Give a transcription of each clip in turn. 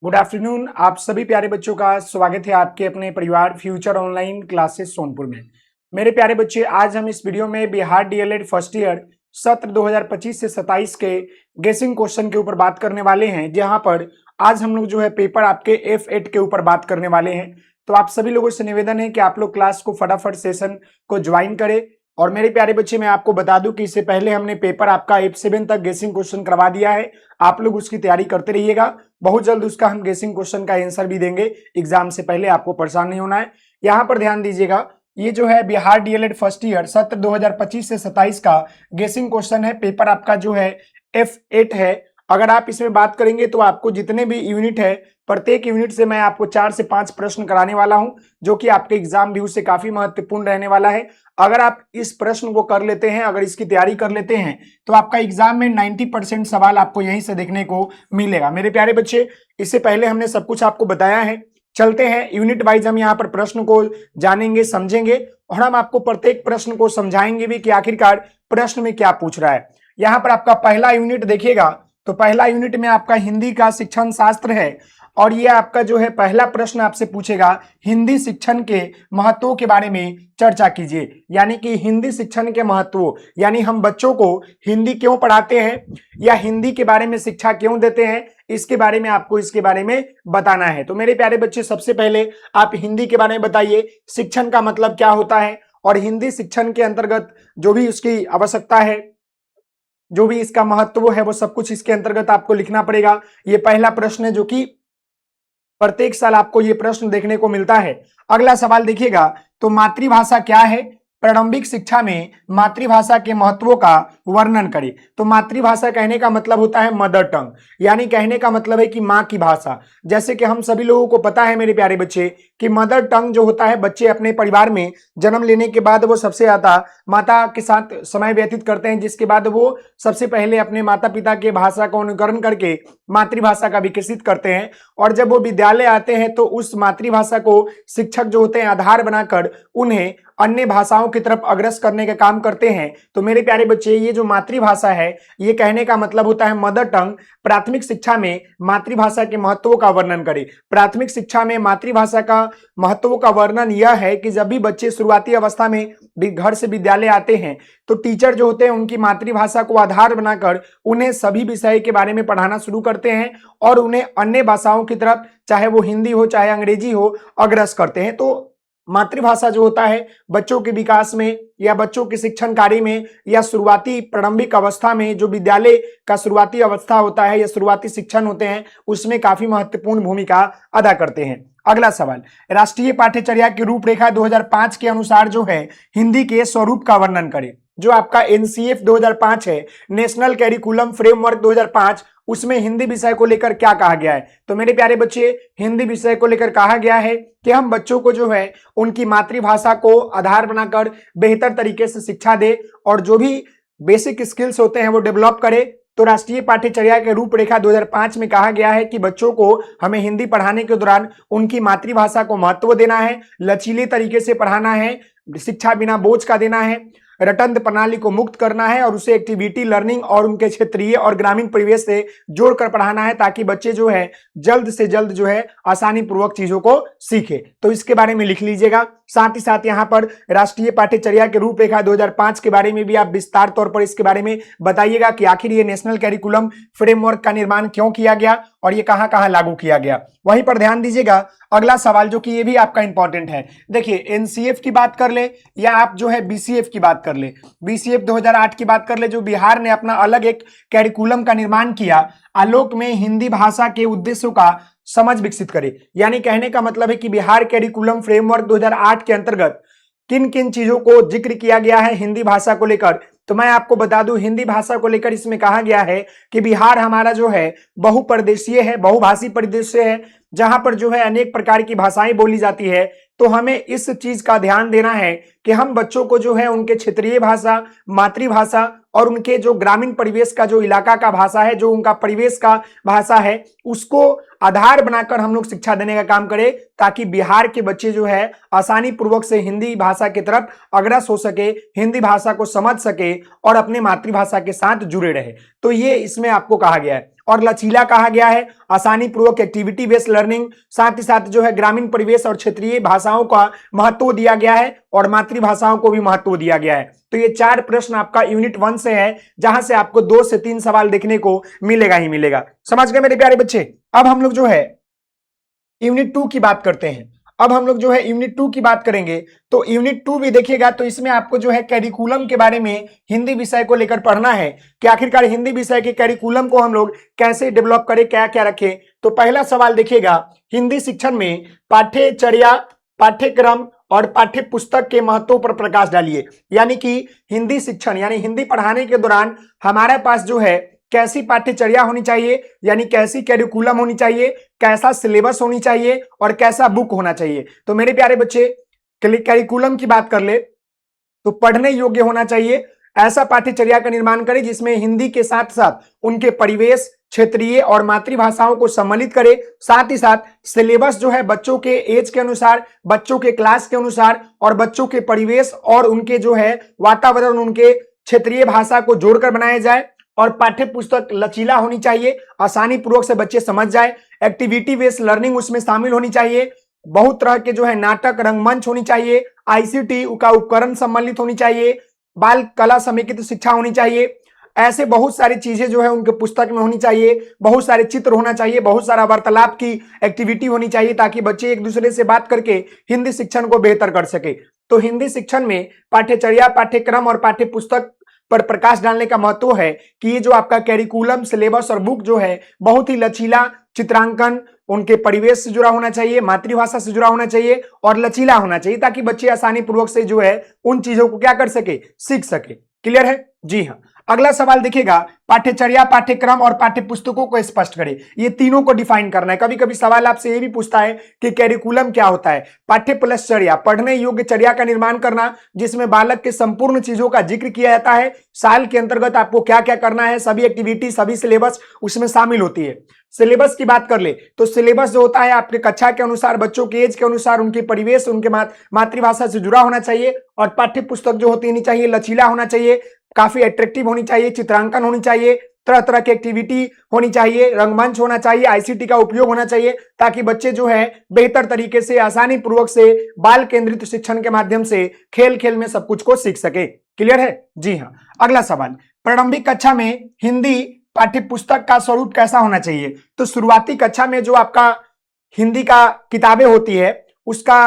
Good afternoon. आप सभी प्यारे बच्चों का स्वागत है आपके अपने परिवार फ्यूचर ऑनलाइन क्लासेस सोनपुर में। मेरे प्यारे बच्चे, आज हम इस वीडियो में बिहार डीएलएड फर्स्ट ईयर सत्र 2025 से 27 के गेसिंग क्वेश्चन के ऊपर बात करने वाले हैं, जहां पर आज हम लोग जो है पेपर आपके F8 के ऊपर बात करने वाले हैं। तो आप सभी लोगों से निवेदन है कि आप लोग क्लास को फटाफट सेशन को ज्वाइन करें। और मेरे प्यारे बच्चे, मैं आपको बता दूं कि इससे पहले हमने पेपर आपका F7 तक गेसिंग क्वेश्चन करवा दिया है। आप लोग उसकी तैयारी करते रहिएगा। बहुत जल्द उसका हम गेसिंग क्वेश्चन का आंसर भी देंगे एग्जाम से पहले, आपको परेशान नहीं होना है। यहाँ पर ध्यान दीजिएगा, ये जो है बिहार डीएलएड फर्स्ट ईयर सत्र 2025 से 27 का गेसिंग क्वेश्चन है। पेपर आपका जो है F8 है। अगर आप इसमें बात करेंगे तो आपको जितने भी यूनिट है, प्रत्येक यूनिट से मैं आपको 4 से 5 प्रश्न कराने वाला हूं, जो कि आपके एग्जाम व्यू से काफी महत्वपूर्ण रहने वाला है। अगर आप इस प्रश्न को कर लेते हैं, अगर इसकी तैयारी कर लेते हैं, तो आपका एग्जाम में 90% सवाल आपको यहीं से देखने को मिलेगा। मेरे प्यारे बच्चे, इससे पहले हमने सब कुछ आपको बताया है। चलते हैं यूनिट वाइज, हम यहाँ पर प्रश्न को जानेंगे, समझेंगे और हम आपको प्रत्येक प्रश्न को समझाएंगे भी कि आखिरकार प्रश्न में क्या पूछ रहा है। यहाँ पर आपका पहला यूनिट देखिएगा, तो पहला यूनिट में आपका हिंदी का शिक्षण शास्त्र है और ये आपका जो है पहला प्रश्न आपसे पूछेगा, हिंदी शिक्षण के महत्व के बारे में चर्चा कीजिए। यानी कि हिंदी शिक्षण के महत्व, यानी हम बच्चों को हिंदी क्यों पढ़ाते हैं या हिंदी के बारे में शिक्षा क्यों देते हैं, इसके बारे में आपको इसके बारे में बताना है। तो मेरे प्यारे बच्चे, सबसे पहले आप हिंदी के बारे में बताइए, शिक्षण का मतलब क्या होता है और हिंदी शिक्षण के अंतर्गत जो भी उसकी आवश्यकता है, जो भी इसका महत्व है, वो सब कुछ इसके अंतर्गत आपको लिखना पड़ेगा। ये पहला प्रश्न है जो कि प्रत्येक साल आपको ये प्रश्न देखने को मिलता है। अगला सवाल देखिएगा, तो मातृभाषा क्या है? प्रारंभिक शिक्षा में मातृभाषा के महत्वों का वर्णन करें। तो मातृभाषा कहने का मतलब होता है मदर टंग, यानी कहने का मतलब है कि माँ की भाषा। जैसे कि हम सभी लोगों को पता है मेरे प्यारे बच्चे कि मदर टंग जो होता है, बच्चे अपने परिवार में जन्म लेने के बाद वो सबसे ज्यादा माता के साथ समय व्यतीत करते हैं, जिसके बाद वो सबसे पहले अपने माता पिता के भाषा का अनुकरण करके मातृभाषा का विकसित करते हैं। और जब वो विद्यालय आते हैं तो उस मातृभाषा को शिक्षक जो होते हैं आधार बनाकर उन्हें अन्य भाषाओं की तरफ अग्रसर करने का काम करते हैं। तो मेरे प्यारे बच्चे, ये जो मातृभाषा है, ये कहने का मतलब होता है मदर टंग। प्राथमिक शिक्षा में मातृभाषा के महत्व का वर्णन करें। प्राथमिक शिक्षा में मातृभाषा का महत्व का वर्णन यह है कि जब भी बच्चे शुरुआती अवस्था में घर से विद्यालय आते हैं तो टीचर जो होते हैं उनकी मातृभाषा को आधार बनाकर उन्हें सभी विषय के बारे में पढ़ाना शुरू करते हैं और उन्हें अन्य भाषाओं की तरफ, चाहे वो हिंदी हो चाहे अंग्रेजी हो, अग्रसर करते हैं। तो मातृभाषा जो होता है बच्चों के विकास में या बच्चों के शिक्षण कार्य में या शुरुआती प्रारंभिक अवस्था में, जो विद्यालय का शुरुआती अवस्था होता है या शुरुआती शिक्षण होते हैं, उसमें काफी महत्वपूर्ण भूमिका अदा करते हैं। अगला सवाल, राष्ट्रीय पाठ्यचर्या की रूपरेखा 2005 के अनुसार जो है हिंदी के स्वरूप का वर्णन करें। जो आपका NCF 2005 है, नेशनल कैरिकुलम फ्रेमवर्क 2005, उसमें हिंदी विषय को लेकर क्या कहा गया है? तो मेरे प्यारे बच्चे, हिंदी विषय को लेकर कहा गया है कि हम बच्चों को जो है उनकी मातृभाषा को आधार बनाकर बेहतर तरीके से शिक्षा दे और जो भी बेसिक स्किल्स होते हैं वो डेवलप करे। तो राष्ट्रीय पाठ्यचर्या के रूपरेखा 2005 में कहा गया है कि बच्चों को हमें हिंदी पढ़ाने के दौरान उनकी मातृभाषा को महत्व देना है, लचीले तरीके से पढ़ाना है, शिक्षा बिना बोझ का देना है, रटंत प्रणाली को मुक्त करना है और उसे एक्टिविटी लर्निंग और उनके क्षेत्रीय और ग्रामीण परिवेश से जोड़कर पढ़ाना है, ताकि बच्चे जो है जल्द से जल्द जो है आसानी पूर्वक चीजों को सीखे। तो इसके बारे में लिख लीजिएगा। साथ ही साथ यहाँ पर राष्ट्रीय पाठ्यचर्या के रूपरेखा 2005 के बारे में भी आप विस्तार तौर पर इसके बारे में बताइएगा कि आखिर ये नेशनल कैरिकुलम फ्रेमवर्क का निर्माण क्यों किया गया और ये कहां कहां लागू किया गया। वहीं पर ध्यान दीजिएगा, अगला सवाल जो कि ये भी आपका इंपॉर्टेंट है। देखिए, NCF की बात कर ले या आप जो है BCF की बात कर ले, BCF 2008 की बात कर ले, जो बिहार ने अपना अलग एक कैरिकुलम का निर्माण किया, आलोक में हिंदी भाषा के उद्देश्यों का समझ विकसित करे। यानी कहने का मतलब है कि बिहार कैरिकुलम फ्रेमवर्क 2008 के अंतर्गत किन किन चीजों को जिक्र किया गया है हिंदी भाषा को लेकर। तो मैं आपको बता दूं, हिंदी भाषा को लेकर इसमें कहा गया है कि बिहार हमारा जो है बहुप्रदेशीय है, बहुभाषी परिदृश्य है, जहां पर जो है अनेक प्रकार की भाषाएं बोली जाती है। तो हमें इस चीज का ध्यान देना है कि हम बच्चों को जो है उनके क्षेत्रीय भाषा, मातृभाषा और उनके जो ग्रामीण परिवेश का जो इलाका का भाषा है, जो उनका परिवेश का भाषा है, उसको आधार बनाकर हम लोग शिक्षा देने का काम करें, ताकि बिहार के बच्चे जो है आसानी पूर्वक से हिंदी भाषा की तरफ अग्रसर हो सके, हिंदी भाषा को समझ सके और अपने मातृभाषा के साथ जुड़े रहे। तो ये इसमें आपको कहा गया है। और लचीला कहा गया है, आसानी पूर्वक एक्टिविटी बेस्ड लर्निंग, साथ ही साथ जो है ग्रामीण परिवेश और क्षेत्रीय भाषाओं का महत्व दिया गया है और मातृभाषाओं को भी महत्व दिया गया है। तो ये 4 प्रश्न आपका यूनिट 1 से है, जहां से आपको 2 से 3 सवाल देखने को मिलेगा ही मिलेगा। समझ गए मेरे प्यारे बच्चे? अब हम लोग जो है यूनिट 2 की बात करते हैं। अब हम लोग जो है यूनिट 2 की बात करेंगे। तो यूनिट 2 भी देखिएगा तो इसमें आपको जो है कैरिकुलम के बारे में हिंदी विषय को लेकर पढ़ना है कि आखिरकार हिंदी विषय के कैरिकुलम को हम लोग कैसे डेवलप करें, क्या क्या रखें। तो पहला सवाल देखिएगा, हिंदी शिक्षण में पाठ्यचर्या, पाठ्यक्रम और पाठ्य पुस्तक के महत्व पर प्रकाश डालिए। यानी कि हिंदी शिक्षण यानी हिंदी पढ़ाने के दौरान हमारे पास जो है कैसी पाठ्यचर्या होनी चाहिए, यानी कैसी कैरिकुलम होनी चाहिए, कैसा सिलेबस होनी चाहिए और कैसा बुक होना चाहिए। तो मेरे प्यारे बच्चे, कैरिकुलम की बात कर ले तो पढ़ने योग्य होना चाहिए। ऐसा पाठ्यचर्या का निर्माण करें जिसमें हिंदी के साथ साथ उनके परिवेश, क्षेत्रीय और मातृभाषाओं को सम्मिलित करे। साथ ही साथ सिलेबस जो है बच्चों के एज के अनुसार, बच्चों के क्लास के अनुसार और बच्चों के परिवेश और उनके जो है वातावरण, उनके क्षेत्रीय भाषा को जोड़कर बनाया जाए। और पाठ्य पुस्तक लचीला होनी चाहिए, आसानी पूर्वक से बच्चे समझ जाए। एक्टिविटी बेस्ड लर्निंग उसमें शामिल होनी चाहिए। बहुत तरह के जो है नाटक, रंगमंच होनी चाहिए। आईसीटी का उपकरण सम्मिलित होनी चाहिए। बाल कला समेकित शिक्षा होनी चाहिए। ऐसे बहुत सारी चीजें जो है उनके पुस्तक में होनी चाहिए। बहुत सारे चित्र होना चाहिए, बहुत सारा वार्तालाप की एक्टिविटी होनी चाहिए, ताकि बच्चे एक दूसरे से बात करके हिंदी शिक्षण को बेहतर कर सके। तो हिंदी शिक्षण में पाठ्यचर्या, पाठ्यक्रम और पाठ्य पुस्तक पर प्रकाश डालने का महत्व है कि ये जो आपका कैरिकुलम, सिलेबस और बुक जो है बहुत ही लचीला, चित्रांकन उनके परिवेश से जुड़ा होना चाहिए, मातृभाषा से जुड़ा होना चाहिए और लचीला होना चाहिए, ताकि बच्चे आसानी पूर्वक से जो है उन चीजों को क्या कर सके, सीख सके। क्लियर है? जी हाँ। अगला सवाल देखिएगा, पाठ्यचर्या, पाठ्यक्रम और पाठ्य पुस्तकों को स्पष्ट करें। ये तीनों को डिफाइन करना है। कभी कभी सवाल आपसे ये भी पूछता है कि कैरिकुलम क्या होता है। पाठ्य प्लस चर्या, पढ़ने योग्य चर्या का निर्माण करना, जिसमें बालक के संपूर्ण चीजों का जिक्र किया जाता है। साल के अंतर्गत आपको क्या क्या करना है, सभी एक्टिविटी, सभी सिलेबस उसमें शामिल होती है। सिलेबस की बात कर ले तो सिलेबस जो होता है आपके कक्षा के अनुसार, बच्चों के एज के अनुसार, उनके परिवेश, उनके मातृभाषा से जुड़ा होना चाहिए। और पाठ्य पुस्तक जो होती नहीं चाहिए, लचीला होना चाहिए, काफी अट्रैक्टिव होनी चाहिए, चित्रांकन होनी चाहिए, तरह तरह की एक्टिविटी होनी चाहिए, रंगमंच होना चाहिए, आईसीटी का उपयोग होना चाहिए, ताकि बच्चे जो है बेहतर तरीके से, आसानी पूर्वक से बाल केंद्रित शिक्षण के माध्यम से खेल खेल में सब कुछ को सीख सके। क्लियर है? जी हाँ। अगला सवाल, प्रारंभिक कक्षा में हिंदी पाठ्य पुस्तक का स्वरूप कैसा होना चाहिए? तो शुरुआती कक्षा में जो आपका हिंदी का किताबें होती है उसका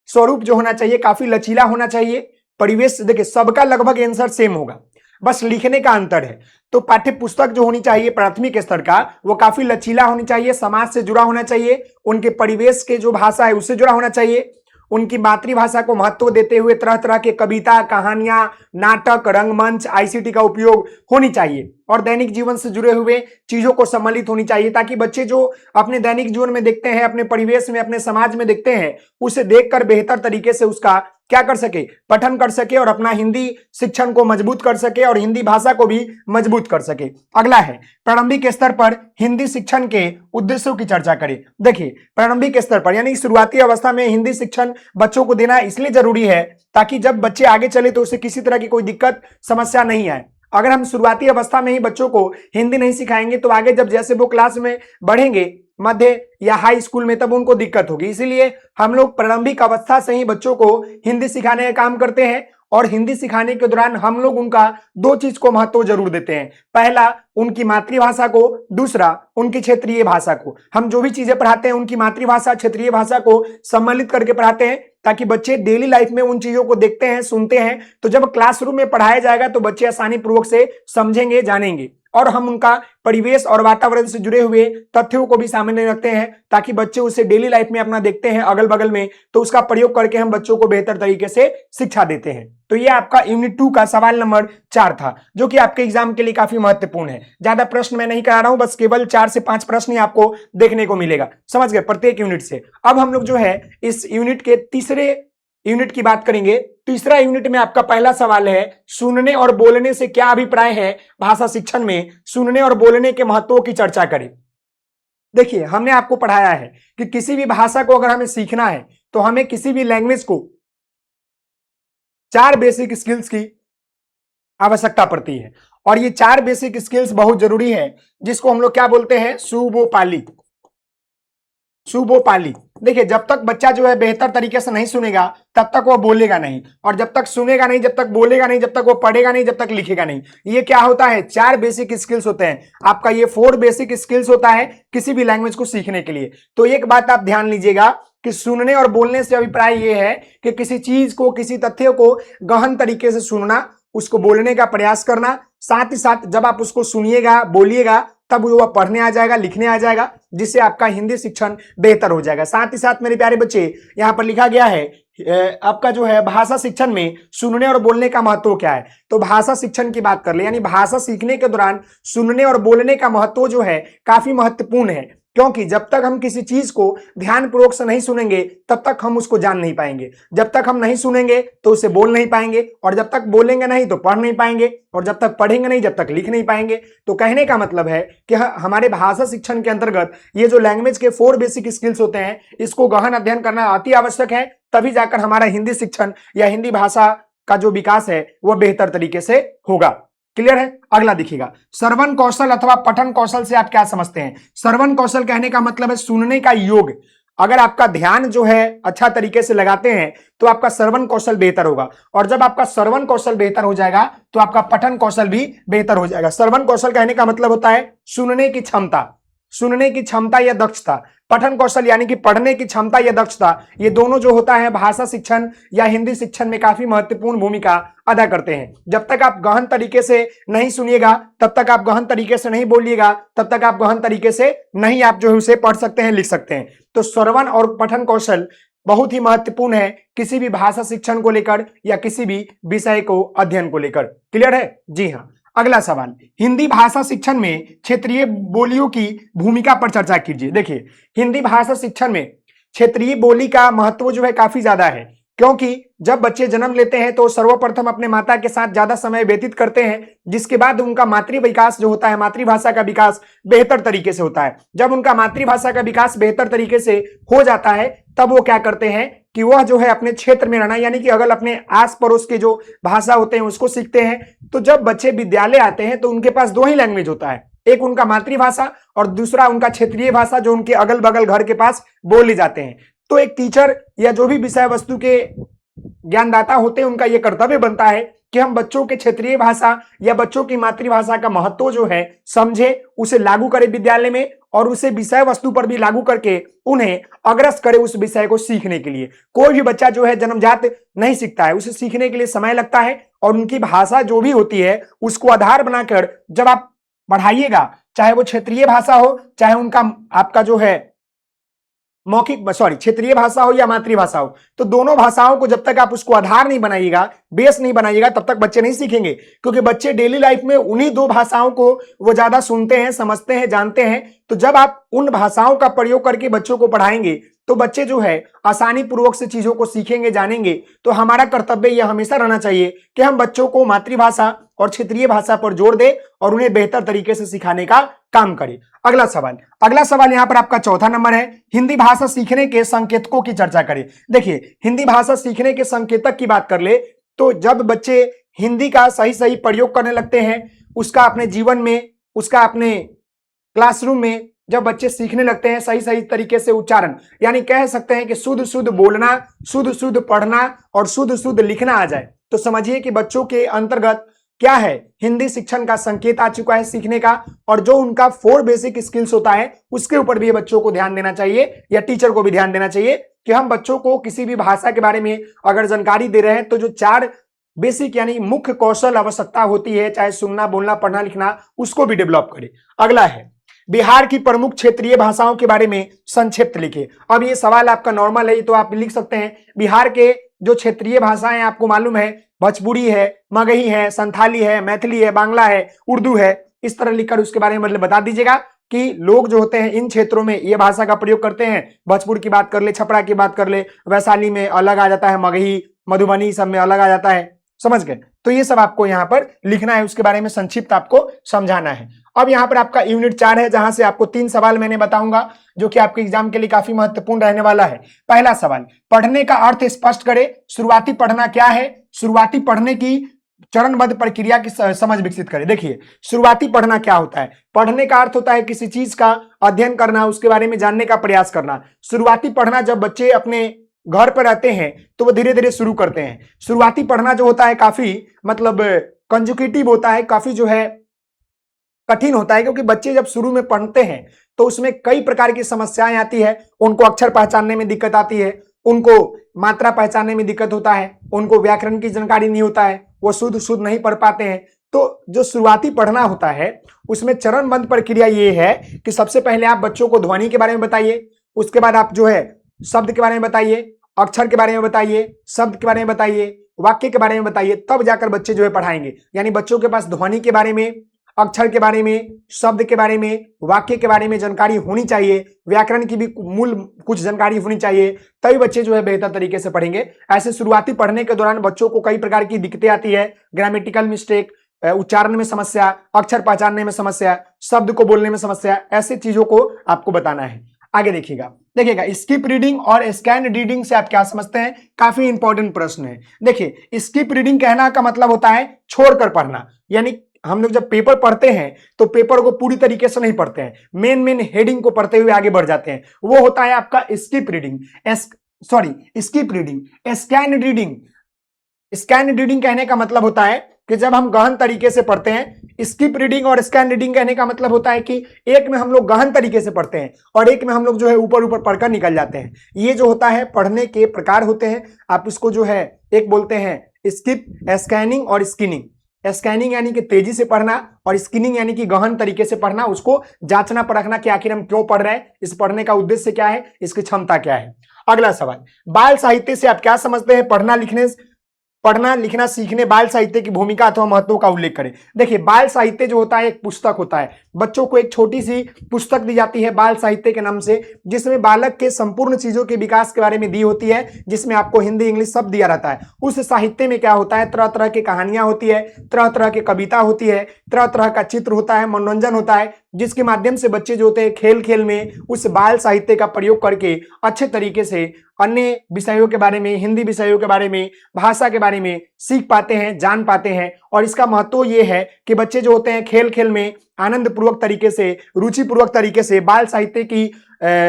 स्वरूप जो होना चाहिए काफी लचीला होना चाहिए। परिवेश देखिए सबका लगभग आंसर सेम होगा, बस लिखने का अंतर है। तो पाठ्य पुस्तक जो होनी चाहिए प्राथमिक स्तर का, वो काफी लचीला होनी चाहिए, समाज से जुड़ा होना चाहिए, उनके परिवेश के जो भाषा है उससे जुड़ा होना चाहिए, उनकी मातृभाषा को महत्व देते हुए तरह तरह के कविता, कहानियां, नाटक, रंगमंच, आईसीटी का उपयोग होनी चाहिए और दैनिक जीवन से जुड़े हुए चीजों को सम्मिलित होनी चाहिए, ताकि बच्चे जो अपने दैनिक जीवन में देखते हैं, अपने परिवेश में, अपने समाज में देखते हैं, उसे देखकर बेहतर तरीके से उसका क्या कर सके, पठन कर सके और अपना हिंदी शिक्षण को मजबूत कर सके और हिंदी भाषा को भी मजबूत कर सके। अगला है, प्रारंभिक स्तर पर हिंदी शिक्षण के उद्देश्यों की चर्चा करें। देखिए प्रारंभिक स्तर पर यानी शुरुआती अवस्था में हिंदी शिक्षण बच्चों को देना इसलिए जरूरी है ताकि जब बच्चे आगे चले तो उसे किसी तरह की कोई दिक्कत, समस्या नहीं आए। अगर हम शुरुआती अवस्था में ही बच्चों को हिंदी नहीं सिखाएंगे तो आगे जब जैसे वो क्लास में बढ़ेंगे, मध्य या हाई स्कूल में, तब उनको दिक्कत होगी। इसीलिए हम लोग प्रारंभिक अवस्था से ही बच्चों को हिंदी सिखाने का काम करते हैं और हिंदी सिखाने के दौरान हम लोग उनका 2 चीज को महत्व जरूर देते हैं। पहला उनकी मातृभाषा को, दूसरा उनकी क्षेत्रीय भाषा को। हम जो भी चीजें पढ़ाते हैं उनकी मातृभाषा, क्षेत्रीय भाषा को सम्मिलित करके पढ़ाते हैं, ताकि बच्चे डेली लाइफ में उन चीजों को देखते हैं, सुनते हैं, तो जब क्लासरूम में पढ़ाया जाएगा तो बच्चे आसानी पूर्वक से समझेंगे, जानेंगे। और हम उनका परिवेश और वातावरण से जुड़े हुए तथ्यों को भी सामने रखते हैं, ताकि बच्चे उसे डेली लाइफ में अपना देखते हैं अगल बगल में, तो उसका प्रयोग करके हम बच्चों को बेहतर तरीके से शिक्षा देते हैं। तो ये आपका यूनिट 2 का सवाल नंबर 4 था, जो कि आपके एग्जाम के लिए काफी महत्वपूर्ण है। ज्यादा प्रश्न मैं नहीं करा रहा हूं, बस केवल 4 से 5 प्रश्न ही आपको देखने को मिलेगा। समझ गए? प्रत्येक यूनिट से। अब हम लोग जो है इस यूनिट के तीसरे यूनिट की बात करेंगे। तीसरा यूनिट में आपका पहला सवाल है, सुनने और बोलने से क्या अभिप्राय है भाषा शिक्षण में, सुनने और बोलने के महत्वों की चर्चा करें। देखिए, हमने आपको पढ़ाया है कि किसी भी भाषा को अगर हमें सीखना है तो हमें किसी भी लैंग्वेज को 4 बेसिक स्किल्स की आवश्यकता पड़ती है, और ये 4 बेसिक स्किल्स बहुत जरूरी है, जिसको हम लोग क्या बोलते हैं, सुबोपाली। सुबोपाली। देखिए, जब तक बच्चा जो है बेहतर तरीके से नहीं सुनेगा तब तक वो बोलेगा नहीं, और जब तक सुनेगा नहीं, जब तक बोलेगा नहीं, जब तक वो पढ़ेगा नहीं, जब तक लिखेगा नहीं। ये क्या होता है, 4 बेसिक स्किल्स होते हैं। आपका ये 4 बेसिक स्किल्स होता है किसी भी लैंग्वेज को सीखने के लिए। तो एक बात आप ध्यान लीजिएगा कि सुनने और बोलने से अभिप्राय ये है कि किसी चीज को, किसी तथ्य को गहन तरीके से सुनना, उसको बोलने का प्रयास करना, साथ ही साथ जब आप उसको सुनिएगा, बोलिएगा, तब वो पढ़ने आ जाएगा, लिखने आ जाएगा, जिससे आपका हिंदी शिक्षण बेहतर हो जाएगा। साथ ही साथ मेरे प्यारे बच्चे, यहाँ पर लिखा गया है आपका जो है भाषा शिक्षण में सुनने और बोलने का महत्व क्या है। तो भाषा शिक्षण की बात कर ले, यानी भाषा सीखने के दौरान सुनने और बोलने का महत्व जो है काफी महत्वपूर्ण है, क्योंकि जब तक हम किसी चीज को ध्यानपूर्वक से नहीं सुनेंगे तब तक हम उसको जान नहीं पाएंगे। जब तक हम नहीं सुनेंगे तो उसे बोल नहीं पाएंगे, और जब तक बोलेंगे नहीं तो पढ़ नहीं पाएंगे, और जब तक पढ़ेंगे नहीं जब तक लिख नहीं पाएंगे। तो कहने का मतलब है कि हमारे भाषा शिक्षण के अंतर्गत ये जो लैंग्वेज के 4 बेसिक स्किल्स होते हैं, इसको गहन अध्ययन करना अति आवश्यक है, तभी जाकर हमारा हिंदी शिक्षण या हिंदी भाषा का जो विकास है वह बेहतर तरीके से होगा। क्लियर है। अगला देखिएगा, श्रवण कौशल अथवा पठन कौशल से आप क्या समझते हैं। श्रवण कौशल कहने का मतलब है सुनने का योग। अगर आपका ध्यान जो है अच्छा तरीके से लगाते हैं तो आपका श्रवण कौशल बेहतर होगा, और जब आपका श्रवण कौशल बेहतर हो जाएगा तो आपका पठन कौशल भी बेहतर हो जाएगा। श्रवण कौशल कहने का मतलब होता है सुनने की क्षमता, सुनने की क्षमता या दक्षता। पठन कौशल यानी कि पढ़ने की क्षमता या दक्षता, ये दोनों जो होता है भाषा शिक्षण या हिंदी शिक्षण में काफी महत्वपूर्ण भूमिका अदा करते हैं। जब तक आप गहन तरीके से नहीं सुनिएगा, तब तक आप गहन तरीके से नहीं बोलिएगा, तब तक आप गहन तरीके से नहीं आप जो है उसे पढ़ सकते हैं, लिख सकते हैं। तो श्रवण और पठन कौशल बहुत ही महत्वपूर्ण है किसी भी भाषा शिक्षण को लेकर या किसी भी विषय को अध्ययन को लेकर। क्लियर है। जी हाँ। अगला सवाल, हिंदी भाषा शिक्षण में क्षेत्रीय बोलियों की भूमिका पर चर्चा कीजिए। देखिए, हिंदी भाषा शिक्षण में क्षेत्रीय बोली का महत्व जो है काफी ज्यादा है, क्योंकि जब बच्चे जन्म लेते हैं तो सर्वप्रथम अपने माता के साथ ज्यादा समय व्यतीत करते हैं, जिसके बाद उनका मातृ विकास जो होता है, मातृभाषा का विकास बेहतर तरीके से होता है। जब उनका मातृभाषा का विकास बेहतर तरीके से हो जाता है तब वो क्या करते हैं कि वह जो है अपने क्षेत्र में रहना, यानी कि अगर अपने आस पड़ोस के जो भाषा होते हैं उसको सीखते हैं। तो जब बच्चे विद्यालय आते हैं तो उनके पास 2 ही लैंग्वेज होता है, एक उनका मातृभाषा और दूसरा उनका क्षेत्रीय भाषा जो उनके अगल बगल घर के पास बोले जाते हैं। तो एक टीचर या जो भी विषय वस्तु के ज्ञानदाता होते हैं उनका यह कर्तव्य बनता है कि हम बच्चों के क्षेत्रीय भाषा या बच्चों की मातृभाषा का महत्व जो है समझे, उसे लागू करें विद्यालय में, और उसे विषय वस्तु पर भी लागू करके उन्हें अग्रसर करे उस विषय को सीखने के लिए। कोई भी बच्चा जो है जन्मजात नहीं सीखता है, उसे सीखने के लिए समय लगता है, और उनकी भाषा जो भी होती है उसको आधार बनाकर जब आप पढ़ाइएगा, चाहे वो क्षेत्रीय भाषा हो, चाहे उनका आपका जो है क्षेत्रीय भाषा हो या मातृभाषा हो, तो दोनों भाषाओं को जब तक आप उसको आधार नहीं बनाइएगा, बेस नहीं बनाइएगा, तब तक बच्चे नहीं सीखेंगे। क्योंकि बच्चे डेली लाइफ में उन्हीं 2 भाषाओं को वो ज्यादा सुनते हैं, समझते हैं, जानते हैं। तो जब आप उन भाषाओं का प्रयोग करके बच्चों को पढ़ाएंगे तो बच्चे जो है आसानी पूर्वक से चीजों को सीखेंगे, जानेंगे। तो हमारा कर्तव्य यह हमेशा रहना चाहिए कि हम बच्चों को मातृभाषा और क्षेत्रीय भाषा पर जोर दें और उन्हें बेहतर तरीके से सिखाने का काम करें। अगला सवाल यहाँ पर आपका चौथा नंबर है, हिंदी भाषा सीखने के संकेतकों की चर्चा करें। देखिए, हिंदी भाषा सीखने के संकेतक की बात कर ले तो जब बच्चे हिंदी का सही प्रयोग करने लगते हैं, उसका अपने जीवन में, उसका अपने क्लासरूम में जब बच्चे सीखने लगते हैं सही तरीके से उच्चारण, यानी कह सकते हैं कि शुद्ध बोलना, शुद्ध पढ़ना और शुद्ध लिखना आ जाए, तो समझिए कि बच्चों के अंतर्गत क्या है, हिंदी शिक्षण का संकेत आ चुका है सीखने का। और जो उनका 4 बेसिक स्किल्स होता है उसके ऊपर भी बच्चों को ध्यान देना चाहिए या टीचर को भी ध्यान देना चाहिए कि हम बच्चों को किसी भी भाषा के बारे में अगर जानकारी दे रहे हैं तो जो 4 बेसिक यानी मुख्य कौशल आवश्यकता होती है, चाहे सुनना, बोलना, पढ़ना, लिखना, उसको भी डेवलप करें। अगला है, बिहार की प्रमुख क्षेत्रीय भाषाओं के बारे में संक्षिप्त लिखिए। अब ये सवाल आपका नॉर्मल है तो आप लिख सकते हैं, बिहार के जो क्षेत्रीय भाषाएं आपको मालूम है, भोजपुरी है, मगही है, संथाली है, मैथिली है, बांग्ला है, उर्दू है, इस तरह लिखकर उसके बारे में मतलब बता दीजिएगा। कि लोग जो होते हैं इन क्षेत्रों में ये भाषा का प्रयोग करते हैं। भोजपुर की बात कर ले, छपरा की बात कर ले, वैशाली में अलग आ जाता है, मगही, मधुबनी सब में अलग आ जाता है, समझ गए। तो ये सब आपको यहाँ पर लिखना है, उसके बारे में संक्षिप्त आपको समझाना है। अब यहाँ पर आपका यूनिट 4 है, जहां से आपको 3 सवाल मैंने बताऊंगा जो कि आपके एग्जाम के लिए काफी महत्वपूर्ण रहने वाला है। पहला सवाल, पढ़ने का अर्थ स्पष्ट करे। शुरुआती पढ़ना क्या है? शुरुआती पढ़ने की चरणबद्ध प्रक्रिया की समझ विकसित करें। देखिए, शुरुआती पढ़ना क्या होता है? पढ़ने का अर्थ होता है किसी चीज का अध्ययन करना, उसके बारे में जानने का प्रयास करना। शुरुआती पढ़ना जब बच्चे अपने घर पर रहते हैं तो वो धीरे धीरे शुरू करते हैं। शुरुआती पढ़ना जो होता है काफी मतलब कंजुकेटिव होता है, काफी जो है कठिन होता है, क्योंकि बच्चे जब शुरू में पढ़ते हैं तो उसमें कई प्रकार की समस्याएं आती है। उनको अक्षर पहचानने में दिक्कत आती है, उनको मात्रा पहचानने में दिक्कत होता है, उनको व्याकरण की जानकारी नहीं होता है, वो शुद्ध नहीं पढ़ पाते हैं। तो जो शुरुआती पढ़ना होता है उसमें चरणबद्ध प्रक्रिया ये है कि सबसे पहले आप बच्चों को ध्वनि के बारे में बताइए, उसके बाद आप जो है शब्द के बारे में बताइए, अक्षर के बारे में बताइए, शब्द के बारे में बताइए, वाक्य के बारे में बताइए, तब जाकर बच्चे जो है पढ़ाएंगे। यानी बच्चों के पास ध्वनि के बारे में, अक्षर के बारे में, शब्द के बारे में, वाक्य के बारे में जानकारी होनी चाहिए, व्याकरण की भी मूल कुछ जानकारी होनी चाहिए, तभी बच्चे जो है बेहतर तरीके से पढ़ेंगे। ऐसे शुरुआती पढ़ने के दौरान बच्चों को कई प्रकार की दिक्कतें आती है, ग्रामेटिकल मिस्टेक, उच्चारण में समस्या, अक्षर पहचानने में समस्या, शब्द को बोलने में समस्या, ऐसी चीजों को आपको बताना है। आगे देखिएगा स्किप रीडिंग और स्कैन रीडिंग से आप क्या समझते हैं? काफी इंपॉर्टेंट प्रश्न है। देखिए, स्किप रीडिंग कहना का मतलब होता है छोड़कर पढ़ना। यानी हम लोग जब पेपर पढ़ते हैं तो पेपर को पूरी तरीके से नहीं पढ़ते हैं, मेन हेडिंग को पढ़ते हुए आगे बढ़ जाते हैं, वो होता है आपका skip reading. Skip reading. Scan reading कहने का मतलब होता है कि जब हम गहन तरीके से पढ़ते हैं। स्किप रीडिंग और स्कैन रीडिंग कहने का मतलब होता है कि एक में हम लोग गहन तरीके से पढ़ते हैं और एक में हम लोग जो है ऊपर ऊपर पढ़कर निकल जाते हैं। ये जो होता है पढ़ने के प्रकार होते हैं। आप इसको जो है एक बोलते हैं स्किप, स्कैनिंग और स्किनिंग। स्कैनिंग यानी कि तेजी से पढ़ना और स्किनिंग यानी कि गहन तरीके से पढ़ना, उसको जांचना परखना कि आखिर हम क्यों पढ़ रहे हैं, इस पढ़ने का उद्देश्य क्या है, इसकी क्षमता क्या है। अगला सवाल, बाल साहित्य से आप क्या समझते हैं? पढ़ना लिखना सीखने बाल साहित्य की भूमिका अथवा महत्व का उल्लेख करें। देखिए, बाल साहित्य जो होता है एक पुस्तक होता है। बच्चों को एक छोटी सी पुस्तक दी जाती है बाल साहित्य के नाम से, जिसमें बालक के संपूर्ण चीजों के विकास के बारे में दी होती है, जिसमें आपको हिंदी इंग्लिश सब दिया रहता है। उस साहित्य में क्या होता है? तरह तरह की कहानियां होती है, तरह तरह की कविता होती है, तरह तरह का चित्र होता है, मनोरंजन होता है, जिसके माध्यम से बच्चे जो होते हैं खेल खेल में उस बाल साहित्य का प्रयोग करके अच्छे तरीके से अन्य विषयों के बारे में, हिंदी विषयों के बारे में, भाषा के बारे में सीख पाते हैं, जान पाते हैं। और इसका महत्व ये है कि बच्चे जो होते हैं खेल खेल में आनंद पूर्वक तरीके से, रुचिपूर्वक तरीके से बाल साहित्य की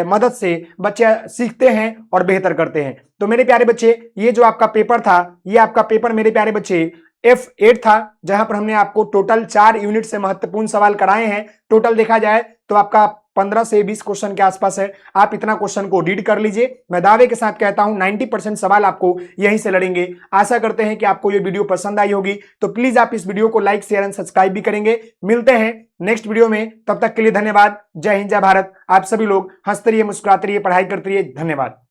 मदद से बच्चे सीखते हैं और बेहतर करते हैं। तो मेरे प्यारे बच्चे, ये जो आपका पेपर था, ये आपका पेपर मेरे प्यारे बच्चे F8 था, जहां पर हमने आपको टोटल 4 यूनिट से महत्वपूर्ण सवाल कराए हैं। टोटल देखा जाए तो आपका 15 से 20 क्वेश्चन के आसपास है। आप इतना क्वेश्चन को रीड कर लीजिए। मैं दावे के साथ कहता हूं 90% सवाल आपको यहीं से लड़ेंगे। आशा करते हैं कि आपको ये वीडियो पसंद आई होगी, तो प्लीज आप इस वीडियो को लाइक शेयर एंड सब्सक्राइब भी करेंगे। मिलते हैं नेक्स्ट वीडियो में, तब तक के लिए धन्यवाद। जय हिंद, जय भारत। आप सभी लोग हंसते रहिए, मुस्कुराते रहिए, पढ़ाई करते रहिए। धन्यवाद।